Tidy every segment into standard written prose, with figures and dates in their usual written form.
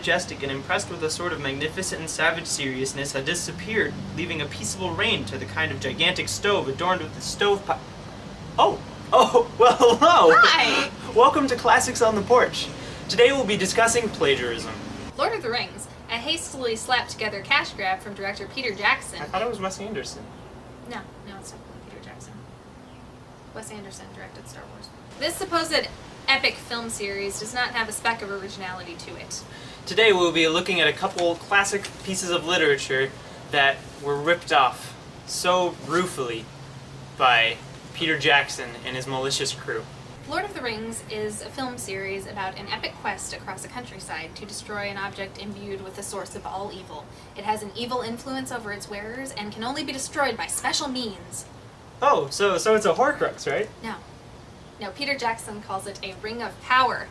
majestic and impressed with a sort of magnificent and savage seriousness, had disappeared, leaving a peaceable reign to the kind of gigantic stove adorned with the stovepipe. Oh, well, hello! Hi! Welcome to Classics on the Porch. Today we'll be discussing plagiarism. Lord of the Rings, a hastily slapped together cash grab from director Peter Jackson. I thought it was Wes Anderson. No, it's not Peter Jackson. Wes Anderson directed Star Wars. This supposed epic film series does not have a speck of originality to it. Today we'll be looking at a couple classic pieces of literature that were ripped off so ruefully by Peter Jackson and his malicious crew. Lord of the Rings is a film series about an epic quest across a countryside to destroy an object imbued with the source of all evil. It has an evil influence over its wearers and can only be destroyed by special means. Oh, so it's a Horcrux, right? No, Peter Jackson calls it a ring of power.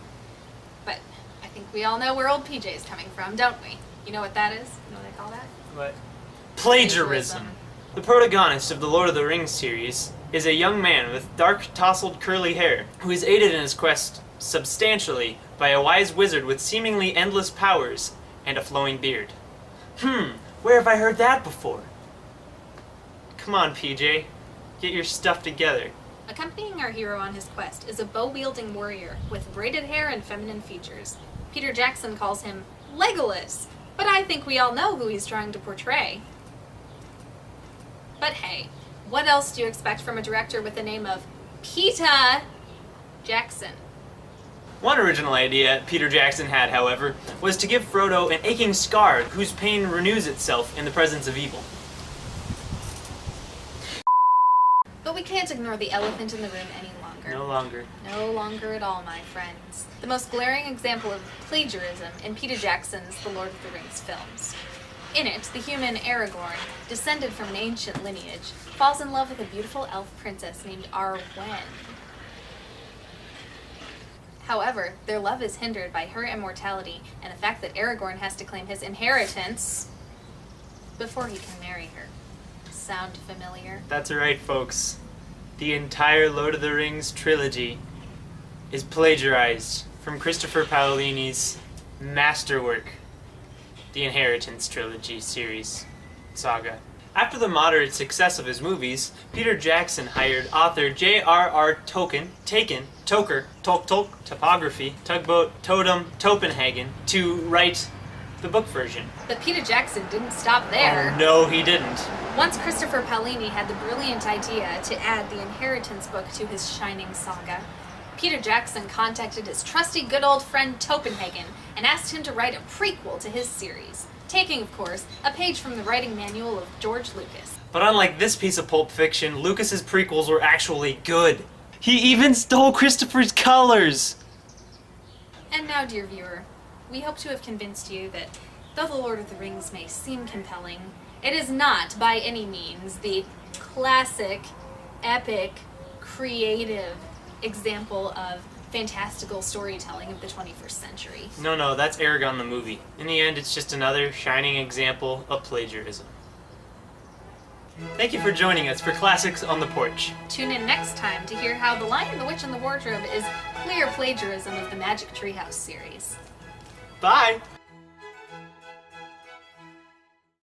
But I think we all know where old PJ's coming from, don't we? You know what that is? You know what they call that? What? Plagiarism. The protagonist of the Lord of the Rings series is a young man with dark, tousled, curly hair, who is aided in his quest substantially by a wise wizard with seemingly endless powers and a flowing beard. Where have I heard that before? Come on, PJ. Get your stuff together. Accompanying our hero on his quest is a bow-wielding warrior with braided hair and feminine features. Peter Jackson calls him Legolas, but I think we all know who he's trying to portray. But hey, what else do you expect from a director with the name of Peter Jackson? One original idea Peter Jackson had, however, was to give Frodo an aching scar whose pain renews itself in the presence of evil. But we can't ignore the elephant in the room any longer. No longer. No longer at all, my friends. The most glaring example of plagiarism in Peter Jackson's The Lord of the Rings films. In it, the human Aragorn, descended from an ancient lineage, falls in love with a beautiful elf princess named Arwen. However, their love is hindered by her immortality and the fact that Aragorn has to claim his inheritance before he can marry her. Sound familiar? That's right, folks. The entire Lord of the Rings trilogy is plagiarized from Christopher Paolini's masterwork, the Inheritance Trilogy series saga. After the moderate success of his movies, Peter Jackson hired author J.R.R. Topography, Tugboat, Totem, Topenhagen to write the book version. But Peter Jackson didn't stop there. Oh, no, he didn't. Once Christopher Paolini had the brilliant idea to add the Inheritance book to his shining saga, Peter Jackson contacted his trusty good old friend Topenhagen and asked him to write a prequel to his series, taking, of course, a page from the writing manual of George Lucas. But unlike this piece of pulp fiction, Lucas's prequels were actually good. He even stole Christopher's colors! And now, dear viewer, we hope to have convinced you that though The Lord of the Rings may seem compelling, it is not, by any means, the classic, epic, creative example of fantastical storytelling of the 21st century. No, that's Aragon the movie. In the end, it's just another shining example of plagiarism. Thank you for joining us for Classics on the Porch. Tune in next time to hear how The Lion, the Witch, and the Wardrobe is clear plagiarism of the Magic Treehouse series. Bye!